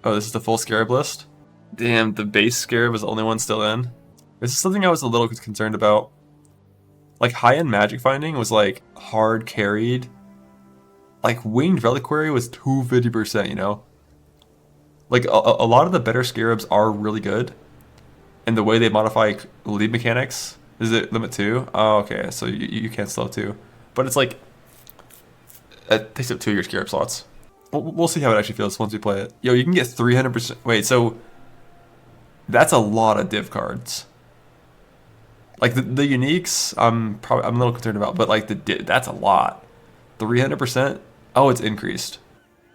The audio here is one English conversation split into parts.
Oh, this is the full Scarab list? Damn, the base Scarab is the only one still in. This is something I was a little concerned about. Like, high-end magic finding was, like, hard carried. Like, Winged Reliquary was 250%, you know? Like, a lot of the better Scarabs are really good. And the way they modify lead mechanics, is it limit 2? Oh, okay, so you can't slow 2. But it's like, it takes up 2 of your Scarab slots. We'll see how it actually feels once we play it. Yo, you can get 300%. Wait, so that's a lot of div cards. Like the uniques, I'm a little concerned about, but like that's a lot. 300%. Oh, it's increased.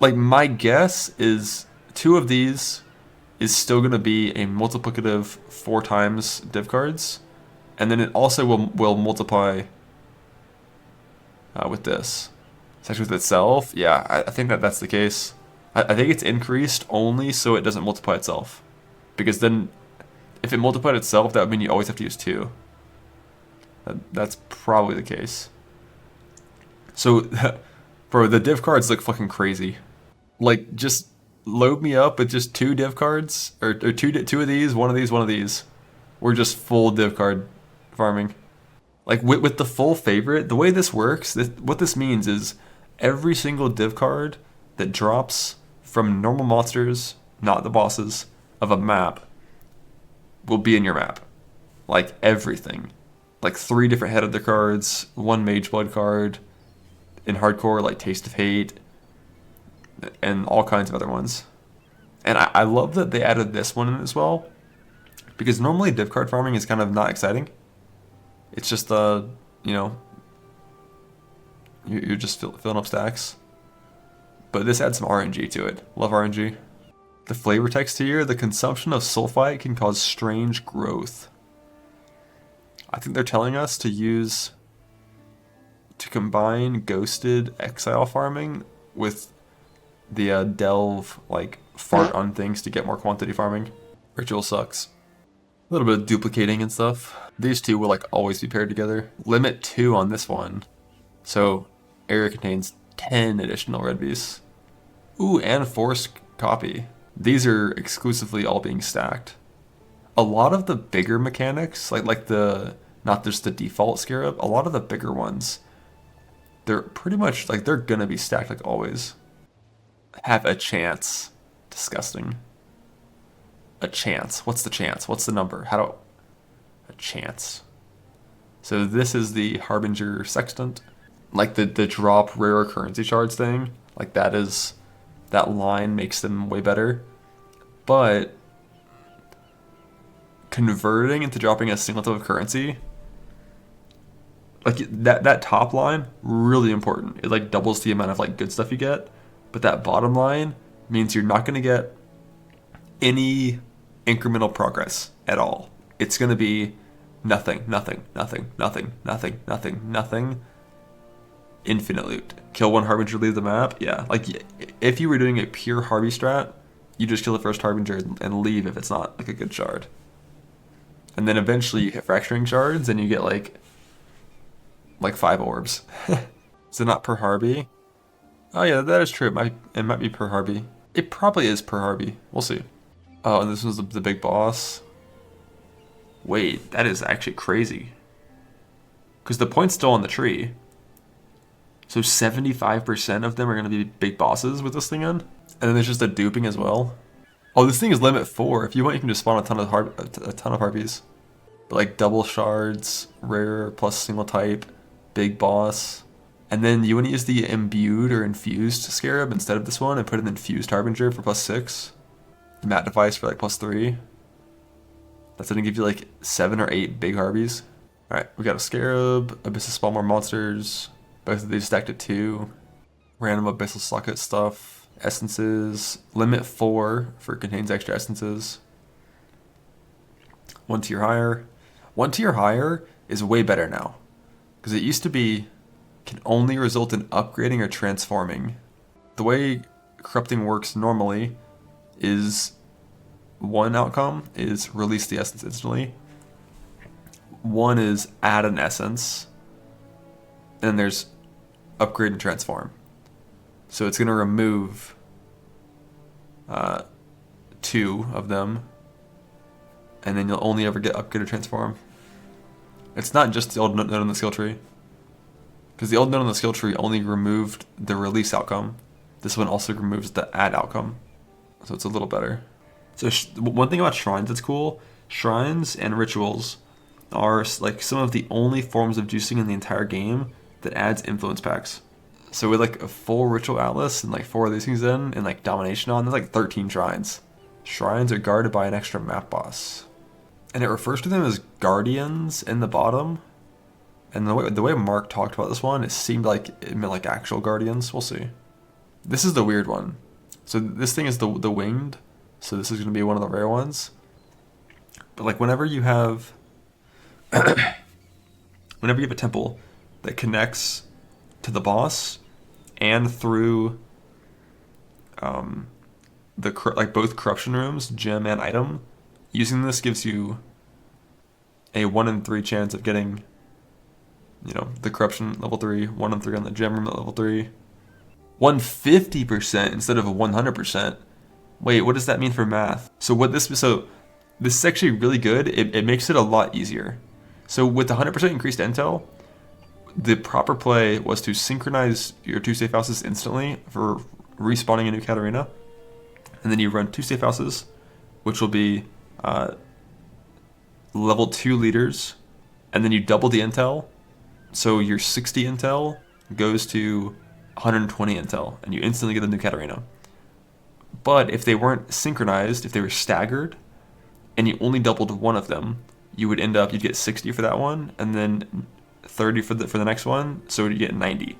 Like my guess is 2 of these is still gonna be a multiplicative 4 times div cards, and then it also will multiply with this. Section with itself, yeah, I think that's the case. I think it's increased only so it doesn't multiply itself, because then if it multiplied itself, that would mean you always have to use 2. That's probably the case. So, bro, the div cards look fucking crazy. Like, just load me up with just 2 div cards, or two of these, one of these, one of these. We're just full div card farming. Like, with the full favorite, the way this works, what this means is every single div card that drops from normal monsters, not the bosses, of a map, will be in your map. Like, everything. Like 3 different head of the cards, 1 Mage Blood card, in hardcore, like Taste of Hate, and all kinds of other ones. And I love that they added this one in as well, because normally div card farming is kind of not exciting. It's just, you know, you're just filling up stacks. But this adds some RNG to it. Love RNG. The flavor text here, the consumption of sulfite can cause strange growth. I think they're telling us to combine ghosted exile farming with the delve, like, fart on things to get more quantity farming. Ritual sucks. A little bit of duplicating and stuff. These 2 will like always be paired together. Limit 2 on this one. So area contains 10 additional red beasts. Ooh, and forced copy. These are exclusively all being stacked. A lot of the bigger mechanics, like the, not just the default Scarab, a lot of the bigger ones, they're pretty much, like, they're gonna be stacked like always. Have a chance. Disgusting. A chance. What's the chance? What's the number? A chance. So this is the Harbinger Sextant. Like the drop rare currency shards thing. Like that line makes them way better. But converting into dropping a singleton of currency, like that top line, really important. It like doubles the amount of like good stuff you get. But that bottom line means you're not gonna get any incremental progress at all. It's gonna be nothing, nothing, nothing, nothing, nothing, nothing, nothing. Infinite loot. Kill 1 Harbinger, leave the map. Yeah, like if you were doing a pure Harvey strat, you just kill the first Harbinger and leave if it's not like a good shard. And then eventually you hit fracturing shards and you get like 5 orbs. So not per Harvey. Oh yeah, that is true. It might be per Harvey. It probably is per Harvey. We'll see. Oh, and this was the big boss. Wait, that is actually crazy. Because the point's still on the tree. So 75% of them are going to be big bosses with this thing in. And then there's just a duping as well. Oh, this thing is limit 4. If you want, you can just spawn a ton of harpies. But like double shards, rare plus single type, big boss. And then you want to use the imbued or infused Scarab instead of this one and put an infused Harbinger for +6. The Mat Device for like +3. That's going to give you like 7 or 8 big Harpies. Alright, we got a Scarab, Abyssal spawn more monsters. Both of these stacked at 2. Random Abyssal socket stuff. Essences. Limit 4 for contains extra essences. 1 tier higher. 1 tier higher is way better now. Because it used to be can only result in upgrading or transforming. The way corrupting works normally is one outcome is release the essence instantly. One is add an essence. And then there's upgrade and transform. So it's going to remove 2 of them, and then you'll only ever get upgrade or transform. It's not just the old node on the skill tree, because the old node on the skill tree only removed the release outcome. This one also removes the add outcome, so it's a little better. So one thing about shrines that's cool, shrines and rituals are like some of the only forms of juicing in the entire game that adds influence packs. So with like a full ritual atlas and like 4 of these things in, and like domination on, there's like 13 shrines. Shrines are guarded by an extra map boss, and it refers to them as guardians in the bottom. And the way Mark talked about this one, it seemed like it meant like actual guardians. We'll see. This is the weird one. So this thing is the winged. So this is going to be one of the rare ones. But like whenever you have a temple that connects to the boss and through like both corruption rooms, gem and item, using this gives you a 1 in 3 chance of getting, you know, the corruption level 3, 1 in 3 on the gem room at level 3. 150% instead of a 100%. Wait, what does that mean for math? So this is actually really good. It makes it a lot easier. So with 100% increased intel, the proper play was to synchronize your 2 safe houses instantly for respawning a new Katarina. And then you run 2 safe houses, which will be level 2 leaders. And then you double the intel. So your 60 intel goes to 120 intel, and you instantly get a new Katarina. But if they weren't synchronized, if they were staggered, and you only doubled one of them, you'd get 60 for that one, and then 30 for the next one, so you get 90.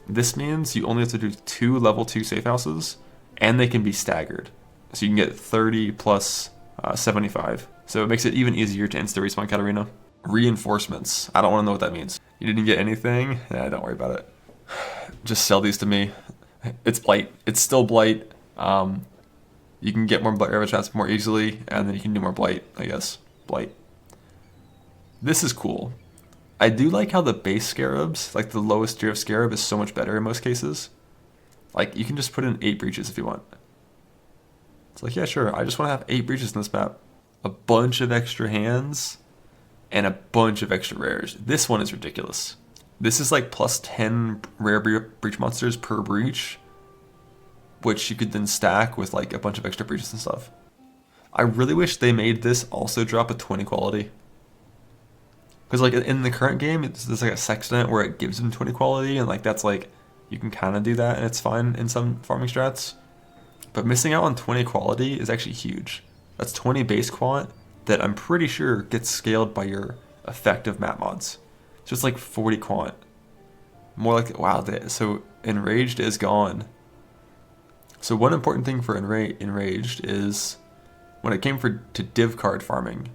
This means you only have to do 2 level 2 safe houses, and they can be staggered. So you can get 30 plus 75. So it makes it even easier to insta-respawn Katarina. Reinforcements. I don't want to know what that means. You didn't get anything? Yeah, don't worry about it. Just sell these to me. It's Blight. It's still Blight. You can get more Blight Ravage traps more easily, and then you can do more Blight, I guess. Blight. This is cool. I do like how the base Scarabs, like the lowest tier of Scarab, is so much better in most cases. Like, you can just put in 8 breaches if you want. It's like, yeah, sure, I just want to have 8 breaches in this map. A bunch of extra hands, and a bunch of extra rares. This one is ridiculous. This is like plus 10 rare breach monsters per breach, which you could then stack with like a bunch of extra breaches and stuff. I really wish they made this also drop a 20 quality. Because like in the current game, there's like a sextant where it gives them 20 quality, and like that's like, you can kind of do that and it's fine in some farming strats. But missing out on 20 quality is actually huge. That's 20 base quant that I'm pretty sure gets scaled by your effective map mods. So it's like 40 quant. More like, wow, so Enraged is gone. So one important thing for Enraged is when it came to div card farming,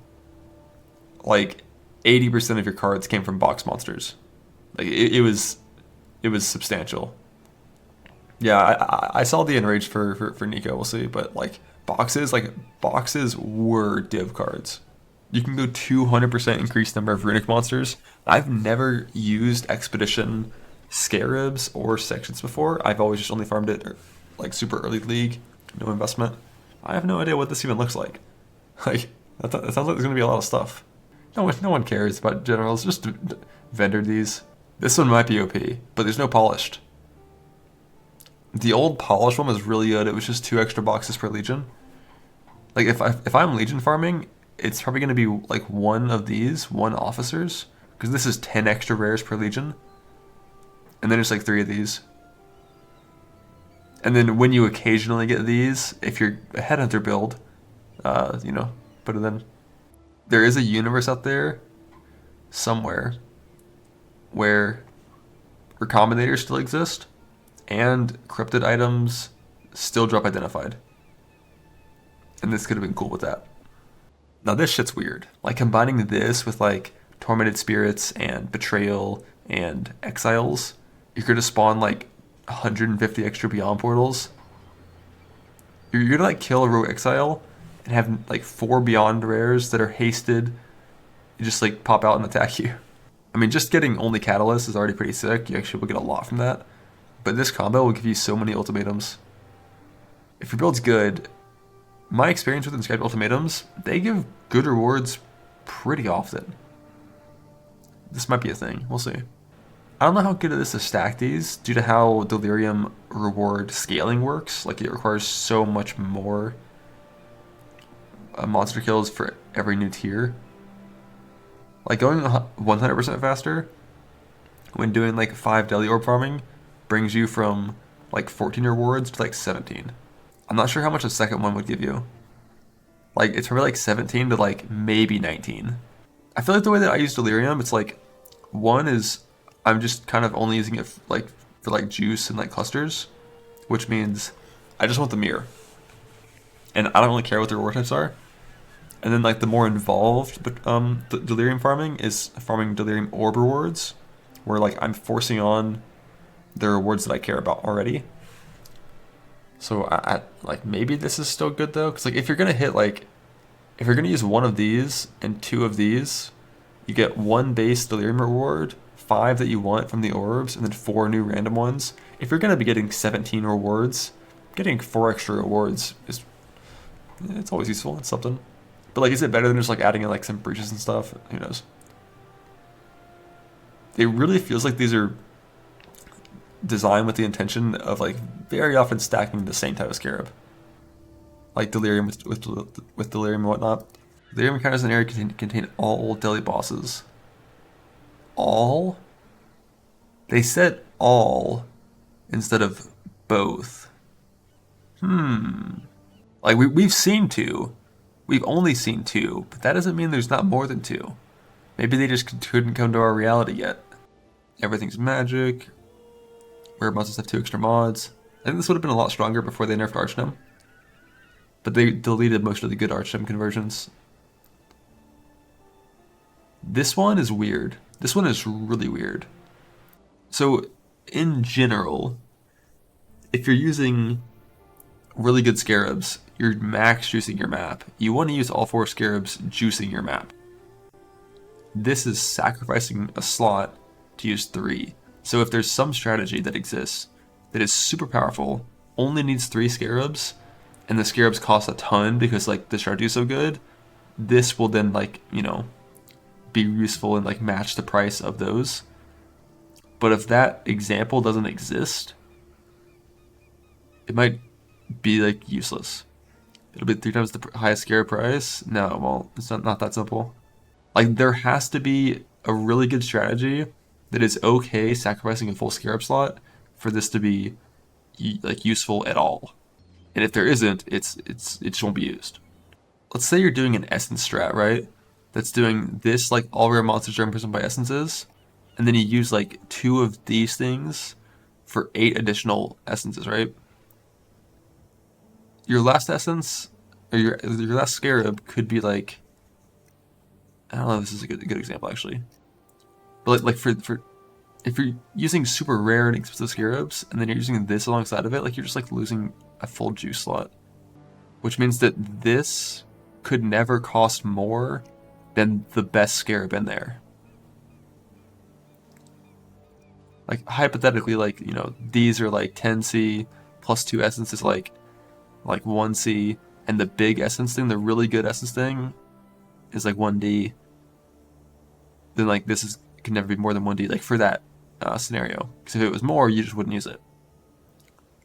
like 80% of your cards came from box monsters. Like it was substantial. Yeah, I saw the Enraged for Nico, we'll see, but like boxes were div cards. You can go 200% increased number of runic monsters. I've never used Expedition Scarabs or sections before. I've always just only farmed it like super early league, no investment. I have no idea what this even looks like. Like that sounds like there's gonna be a lot of stuff. No one cares about generals. Just vendor these. This one might be OP, but there's no polished. The old polished one was really good. It was just 2 extra boxes per legion. Like if I'm legion farming, it's probably going to be like 1 of these, 1 officers, because this is 10 extra rares per legion, and then it's like 3 of these. And then when you occasionally get these, if you're a headhunter build, you know, put it in. There is a universe out there somewhere where recombinators still exist and cryptid items still drop identified. And this could have been cool with that. Now this shit's weird. Like combining this with like tormented spirits and betrayal and exiles, you're gonna spawn like 150 extra beyond portals. You're gonna like kill a rogue exile and have like 4 beyond rares that are hasted. You just like pop out and attack you. I mean, just getting only catalyst is already pretty sick. You actually will get a lot from that. But this combo will give you so many ultimatums. If your build's good, my experience with Inscribed Ultimatums, they give good rewards pretty often. This might be a thing. We'll see. I don't know how good it is to stack these due to how Delirium reward scaling works. Like, it requires so much more monster kills for every new tier. Like, going 100% faster when doing like 5 Deli Orb farming brings you from like 14 rewards to like 17. I'm not sure how much the second one would give you. Like, it's probably like 17 to like maybe 19. I feel like the way that I use Delirium, it's like, one is I'm just kind of only using it like for like juice and like clusters, which means I just want the mirror. And I don't really care what the reward types are. And then like the more involved Delirium farming is farming Delirium Orb rewards, where like I'm forcing on the rewards that I care about already. So I like, maybe this is still good though, because like if you're gonna hit like, if you're gonna use one of these and 2 of these, you get 1 base Delirium reward, 5 that you want from the orbs, and then 4 new random ones. If you're gonna be getting 17 rewards, getting 4 extra rewards is, it's always useful. It's something. But like, is it better than just like adding in like some breaches and stuff? Who knows? It really feels like these are designed with the intention of like very often stacking the same type of Scarab, like Delirium with Delirium and whatnot. Delirium encounters in an area contain all Deli bosses. All? They said all instead of both. Like we've seen 2. We've only seen 2, but that doesn't mean there's not more than 2. Maybe they just couldn't come to our reality yet. Everything's magic. Rare monsters have 2 extra mods. I think this would have been a lot stronger before they nerfed Archnum. But they deleted most of the good Archnum conversions. This one is weird. This one is really weird. So, in general, if you're using really good Scarabs, you're max juicing your map. You want to use all 4 Scarabs juicing your map. This is sacrificing a slot to use 3. So if there's some strategy that exists that is super powerful, only needs 3 Scarabs, and the Scarabs cost a ton because like the strategy is so good, this will then like, you know, be useful and like match the price of those. But if that example doesn't exist, it might be like useless. It'll be 3 times the highest Scarab price. No, well, it's not that simple. Like, there has to be a really good strategy that is okay sacrificing a full Scarab slot for this to be like useful at all. And if there isn't, it just won't be used. Let's say you're doing an essence strat, right? That's doing this, like all rare monsters are imprisoned by essences, and then you use like 2 of these things for 8 additional essences, right? Your last essence, or your last Scarab could be like, I don't know if this is a good example actually. But like for if you're using super rare and expensive Scarabs, and then you're using this alongside of it, like you're just like losing a full juice slot. Which means that this could never cost more than the best Scarab in there. Like hypothetically, like, you know, these are like 10C plus 2 essences, like 1C, and the big essence thing, the really good essence thing, is like 1D. Then like this can never be more than 1D, like for that scenario. Because if it was more, you just wouldn't use it.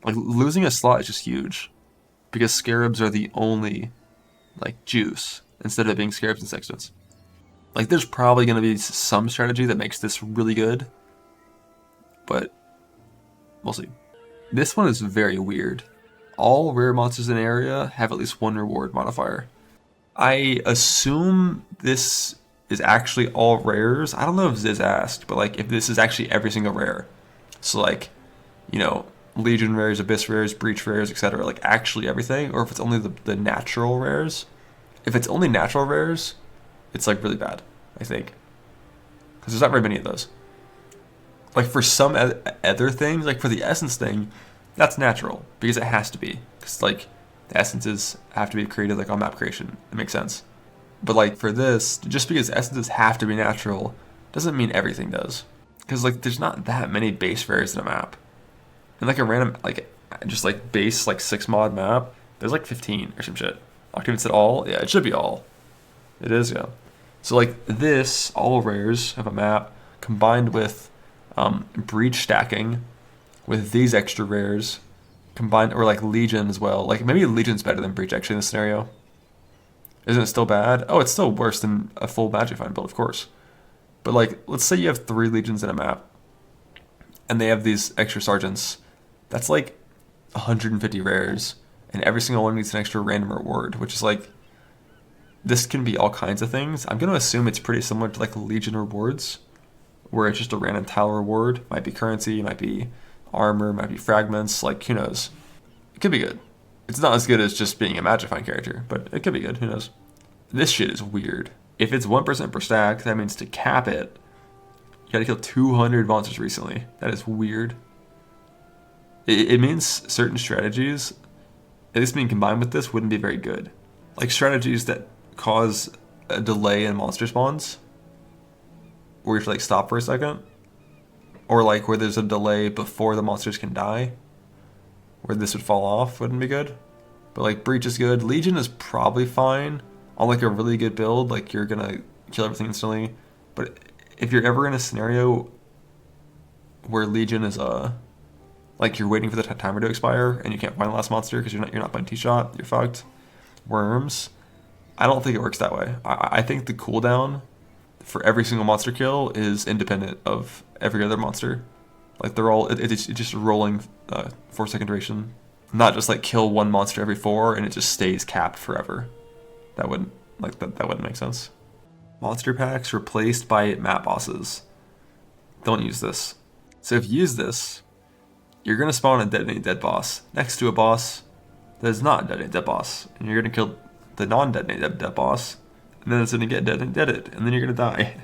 Like losing a slot is just huge, because Scarabs are the only like juice instead of being Scarabs and Sextants. Like there's probably going to be some strategy that makes this really good, but we'll see. This one is very weird. All rare monsters in an area have at least 1 reward modifier. I assume this is actually all rares. I don't know if Ziz asked, but like if this is actually every single rare. So like, you know, Legion rares, Abyss rares, Breach rares, etc. Like actually everything, or if it's only the natural rares. If it's only natural rares, it's like really bad, I think. Because there's not very many of those. Like for some other things, like for the essence thing, that's natural, because it has to be. Because like the essences have to be created like on map creation. It makes sense. But like for this, just because essences have to be natural doesn't mean everything does. Because like there's not that many base rares in a map. And like a random, like just like base like 6 mod map, there's like 15 or some shit. Octave said all? Yeah, it should be all. It is, yeah. So like this, all rares of a map, combined with breach stacking, with these extra rares, combined, or like Legion as well. Like maybe Legion's better than breach actually in this scenario. Isn't it still bad? Oh, it's still worse than a full Magic Find build, of course. But like, let's say you have 3 Legions in a map, and they have these extra Sergeants. That's like 150 rares, and every single one needs an extra random reward, which is like, this can be all kinds of things. I'm going to assume it's pretty similar to like Legion rewards, where it's just a random tile reward. Might be currency, might be armor, might be fragments, like who knows. It could be good. It's not as good as just being a Magic Find character, but it could be good, who knows. This shit is weird. If it's 1% per stack, that means to cap it, you gotta kill 200 monsters recently. That is weird. It means certain strategies, at least being combined with this, wouldn't be very good. Like strategies that cause a delay in monster spawns, where you have to like stop for a second, or like where there's a delay before the monsters can die, where this would fall off, wouldn't be good. But like Breach is good. Legion is probably fine on like a really good build, like you're gonna kill everything instantly. But if you're ever in a scenario where Legion is like you're waiting for the timer to expire and you can't find the last monster because you're not playing T-shot, you're fucked. Worms, I don't think it works that way. I think the cooldown for every single monster kill is independent of every other monster. Like they're all, it's just a rolling 4-second duration. Not just like kill one monster every 4 and it just stays capped forever. That wouldn't make sense. Monster packs replaced by map bosses. Don't use this. So if you use this, you're gonna spawn a detonate dead boss next to a boss that is not a detonate dead boss, and you're gonna kill the non-detonate dead boss, and then it's gonna get deaded, and then you're gonna die.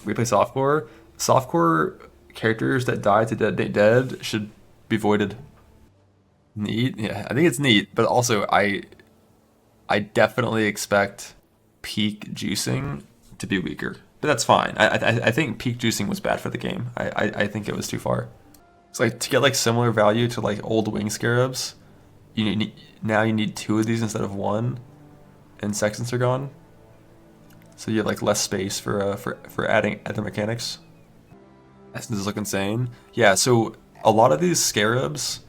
We play softcore. Softcore characters that die to detonate dead should be voided. Neat, yeah, I think it's neat, but also I definitely expect peak juicing to be weaker, but that's fine. I think peak juicing was bad for the game. I think it was too far. It's like to get like similar value to like old wing scarabs, you need 2 of these instead of 1, and sextants are gone. So you have like less space for adding other mechanics. Essence look insane. Yeah, so a lot of these scarabs,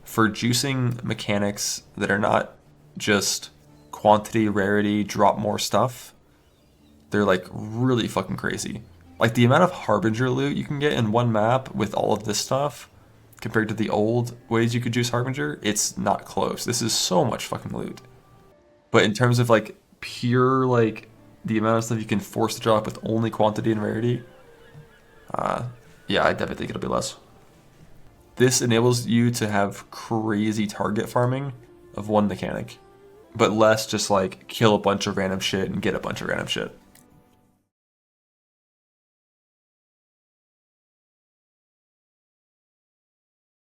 for juicing mechanics that are not just quantity, rarity, drop more stuff, they're like really fucking crazy. Like the amount of Harbinger loot you can get in one map with all of this stuff compared to the old ways you could juice Harbinger, it's not close. This is so much fucking loot. But in terms of like pure like the amount of stuff you can force to drop with only quantity and rarity, yeah, I definitely think it'll be less. This enables you to have crazy target farming of one mechanic, but less just like kill a bunch of random shit and get a bunch of random shit.